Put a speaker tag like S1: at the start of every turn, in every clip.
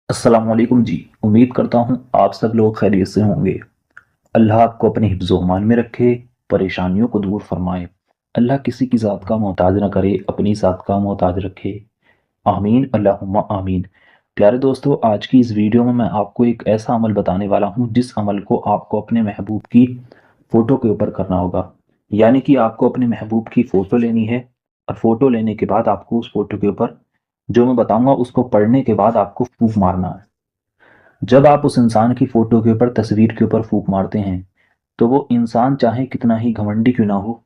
S1: अस्सलामुअलैकुम जी। उम्मीद करता हूँ आप सब लोग खैरियत से होंगे। अल्लाह आपको अपने हिफ्ज़-ओ-अमान में रखे, परेशानियों को दूर फरमाए। अल्लाह किसी की ज़ात का मोहताज न करे, अपनी ज़ात का मोहताज रखे। आमीन अल्लाहुम्मा आमीन। प्यारे दोस्तों, आज की इस वीडियो में मैं आपको एक ऐसा अमल बताने वाला हूँ जिस अमल को आपको अपने महबूब की फ़ोटो के ऊपर करना होगा। यानी कि आपको अपने महबूब की फ़ोटो लेनी है और फ़ोटो लेने के बाद आपको उस फ़ोटो के ऊपर जो मैं बताऊँगा उसको पढ़ने के बाद आपको फूँक मारना है। जब आप उस इंसान की फ़ोटो के ऊपर, तस्वीर के ऊपर फूँक मारते हैं, तो वो इंसान चाहे कितना ही घमंडी क्यों ना हो,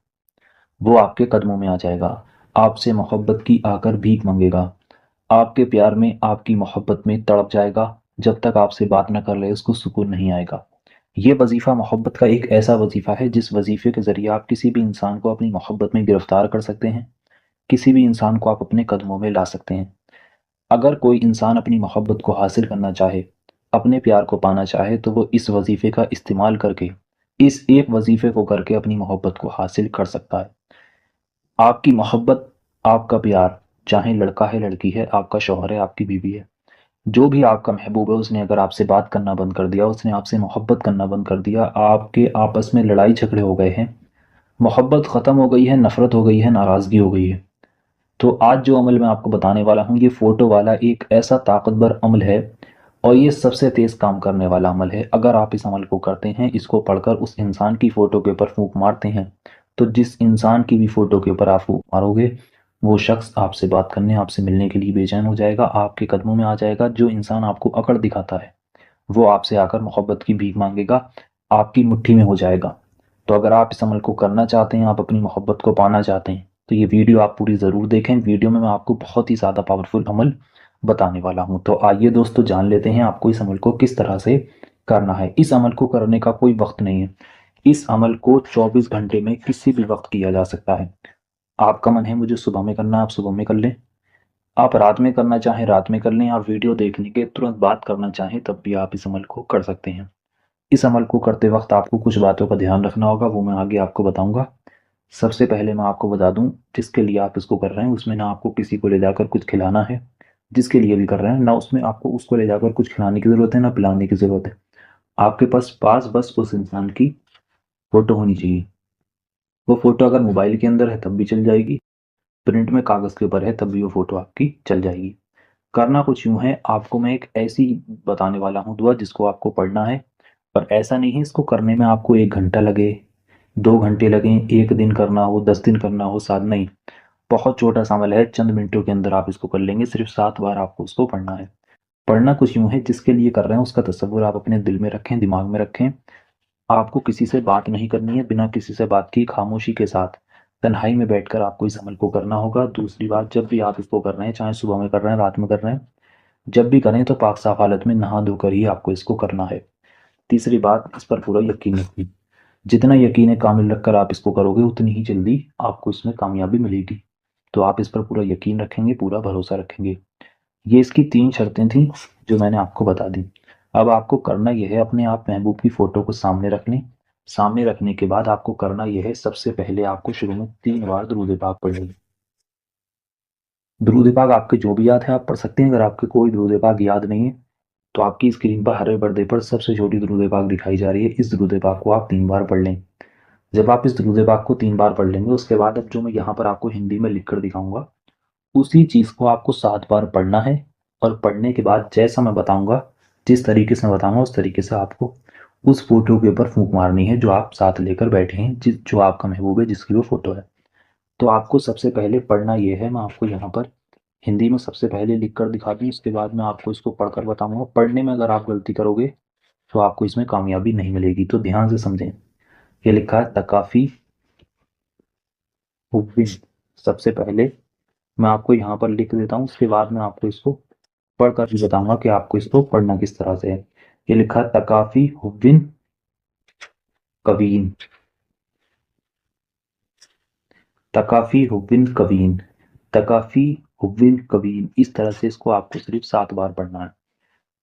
S1: वो आपके कदमों में आ जाएगा। आपसे मोहब्बत की आकर भीख माँगेगा। आपके प्यार में, आपकी मोहब्बत में तड़प जाएगा। जब तक आपसे बात ना कर ले, उसको सुकून नहीं आएगा। ये वज़ीफ़ा मोहब्बत का एक ऐसा वज़ीफ़ा है, जिस वज़ीफ़े के ज़रिए आप किसी भी इंसान को अपनी मोहब्बत में गिरफ़्तार कर सकते हैं। किसी भी इंसान को आप अपने कदमों में ला सकते हैं। अगर कोई इंसान अपनी मोहब्बत को हासिल करना चाहे, अपने प्यार को पाना चाहे, तो वो इस वज़ीफ़े का इस्तेमाल करके, इस एक वज़ीफ़े को करके अपनी मोहब्बत को हासिल कर सकता है। आपकी मोहब्बत, आपका प्यार, चाहे लड़का है, लड़की है, आपका शौहर है, आपकी बीवी है, जो भी आपका महबूब है, उसने अगर आपसे बात करना बंद कर दिया, उसने आपसे मोहब्बत करना बंद कर दिया, आपके आपस में लड़ाई झगड़े हो गए हैं, मोहब्बत ख़त्म हो गई है, नफ़रत हो गई है, नाराज़गी हो गई है, तो आज जो अमल मैं आपको बताने वाला हूँ, ये फ़ोटो वाला एक ऐसा ताकतवर अमल है और ये सबसे तेज़ काम करने वाला अमल है। अगर आप इस अमल को करते हैं, इसको पढ़कर उस इंसान की फ़ोटो के ऊपर फूँक मारते हैं, तो जिस इंसान की भी फ़ोटो के ऊपर आप फूँक मारोगे, वो शख़्स आपसे बात करने, आपसे मिलने के लिए बेचैन हो जाएगा, आपके कदमों में आ जाएगा। जो इंसान आपको अकड़ दिखाता है, वो आपसे आकर मोहब्बत की भीख माँगेगा, आपकी मुट्ठी में हो जाएगा। तो अगर आप इस अमल को करना चाहते हैं, आप अपनी मोहब्बत को पाना चाहते हैं, तो ये वीडियो आप पूरी ज़रूर देखें। वीडियो में मैं आपको बहुत ही ज़्यादा पावरफुल अमल बताने वाला हूँ। तो आइए दोस्तों, जान लेते हैं आपको इस अमल को किस तरह से करना है। इस अमल को करने का कोई वक्त नहीं है। इस अमल को 24 घंटे में किसी भी वक्त किया जा सकता है। आपका मन है मुझे सुबह में करना, आप सुबह में कर लें। आप रात में करना चाहें, रात में कर लें। आप वीडियो देखने के तुरंत बाद करना चाहें, तब भी आप इस अमल को कर सकते हैं। इस अमल को करते वक्त आपको कुछ बातों का ध्यान रखना होगा, वो मैं आगे आपको बताऊँगा। सबसे पहले मैं आपको बता दूँ, जिसके लिए आप इसको कर रहे हैं, उसमें ना आपको किसी को ले जाकर कुछ खिलाना है। जिसके लिए भी कर रहे हैं, ना उसमें आपको उसको ले जाकर कुछ खिलाने की ज़रूरत है, ना पिलाने की ज़रूरत है। आपके पास पास बस उस इंसान की फ़ोटो होनी चाहिए। वो फ़ोटो अगर मोबाइल के अंदर है तब भी चल जाएगी, प्रिंट में कागज़ के ऊपर है तब भी वो फ़ोटो आपकी चल जाएगी। करना कुछ यूँ है, आपको मैं एक ऐसी बताने वाला हूँ दुआ जिसको आपको पढ़ना है, और ऐसा नहीं है इसको करने में आपको 1 घंटा लगे, 2 घंटे लगें, 1 दिन करना हो, 10 दिन करना हो, 7 नहीं। बहुत छोटा-सा अमल है, चंद मिनटों के अंदर आप इसको कर लेंगे, सिर्फ़ 7 बार आपको उसको पढ़ना है। पढ़ना कुछ यूँ है, जिसके लिए कर रहे हैं उसका तसव्वुर आप अपने दिल में रखें, दिमाग में रखें। आपको किसी से बात नहीं करनी है, बिना किसी से बात किए खामोशी के साथ, तन्हाई में बैठकर आपको इस अमल को करना होगा। दूसरी बात, जब भी आप इसको कर रहे हैं, चाहे सुबह में कर रहे हैं, रात में कर रहे हैं, जब भी करें तो पाक साफ़ हालत में नहा धोकर ही आपको इसको करना है। तीसरी बात, इस पर पूरा यकीन रखिए। जितना यकीन कामिल रखकर आप इसको करोगे, उतनी ही जल्दी आपको इसमें कामयाबी मिलेगी। तो आप इस पर पूरा यकीन रखेंगे, पूरा भरोसा रखेंगे। ये इसकी 3 शर्तें थीं, जो मैंने आपको बता दी। अब आपको करना ये है, अपने आप महबूब की फ़ोटो को सामने रख लें। सामने रखने के बाद आपको करना ये है, सबसे पहले आपको शुरू में 3 बार दुरूद पाक पढ़ लें। दुरूद पाक आपके जो भी याद है आप पढ़ सकते हैं। अगर आपके कोई दुरूद पाक याद नहीं है, तो आपकी स्क्रीन पर हरे पर्दे पर सबसे छोटी दुरूद पाक दिखाई जा रही है। इस दुरूद पाक को आप 3 बार पढ़ लें। जब आप इस दुरूद पाक को 3 बार पढ़ लेंगे, उसके बाद अब जो मैं यहाँ पर आपको हिंदी में लिख कर दिखाऊँगा, उसी चीज़ को आपको 7 बार पढ़ना है, और पढ़ने के बाद जैसा मैं बताऊँगा, जिस तरीके से मैं बताऊँगा, उस तरीके से आपको उस फ़ोटो के ऊपर फूँक मारनी है, जो आप साथ लेकर बैठे हैं, जो आपका महबूब है, जिसकी वो फ़ोटो है। तो आपको सबसे पहले पढ़ना ये है, मैं आपको यहाँ पर हिंदी में सबसे पहले लिख कर दिखा दूँ, उसके बाद मैं आपको इसको पढ़कर बताऊँगा। पढ़ने में अगर आप गलती करोगे, तो आपको इसमें कामयाबी नहीं मिलेगी, तो ध्यान से समझें। ये लिखा है तकाफ़ी हुब्बिन। सबसे पहले मैं आपको यहाँ पर लिख देता हूँ, उसके बाद मैं आपको इसको पढ़कर भी बताऊँगा कि आपको इसको पढ़ना किस तरह से है। ये लिखा है तकाफ़ी हुब्बिन कवीन, तकाफ़ी हुब्बिन कवीन, तकाफ़ी हुब्बिन कवीन। इस तरह से इसको आपको सिर्फ़ 7 बार पढ़ना है।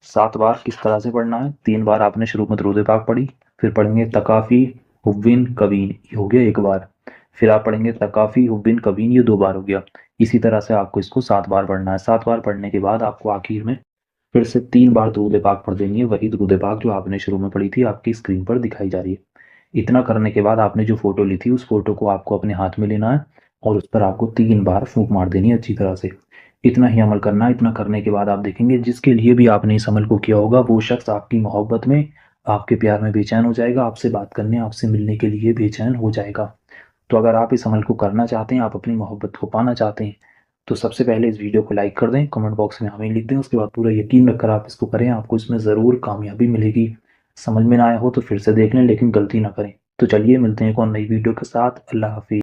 S1: 7 बार किस तरह से पढ़ना है? 3 बार आपने शुरू में दुरूद पाक पढ़ी, फिर पढ़ेंगे तकाफ़ी हुब्बिन कवीन, ये हो गया 1 बार। फिर आप पढ़ेंगे तकाफ़ी हुब्बिन कवीन, ये 2 बार हो गया। इसी तरह से आपको इसको 7 बार पढ़ना है। 7 बार पढ़ने के बाद आपको आखिर में फिर से 3 बार दुरूद पाक पढ़ देनी है, वही दुरूद पाक जो आपने शुरू में पढ़ी थी आपकी स्क्रीन पर दिखाई जा रही है। इतना करने के बाद आपने जो फ़ोटो ली थी उस फ़ोटो को आपको अपने हाथ में लेना है और उस पर आपको 3 बार फूँक मार देनी है अच्छी तरह से। इतना ही अमल करना है, इतना करने के बाद आप देखेंगे जिसके लिए भी आपने इस अमल को किया होगा वो शख़्स आपकी मोहब्बत में, आपके प्यार में बेचैन हो जाएगा, आपसे बात करने, आपसे मिलने के लिए बेचैन हो जाएगा। तो अगर आप इस अमल को करना चाहते हैं, आप अपनी मोहब्बत को पाना चाहते हैं, तो सबसे पहले इस वीडियो को लाइक कर दें, कमेंट बॉक्स में हमें लिख दें, उसके बाद पूरा यकीन रखकर आप इसको करें, आपको इसमें ज़रूर कामयाबी मिलेगी। समझ में ना आया हो तो फिर से देख लें लेकिन गलती ना करें। तो चलिए मिलते हैं एक और नई वीडियो के साथ। अल्लाह हाफ़िज़।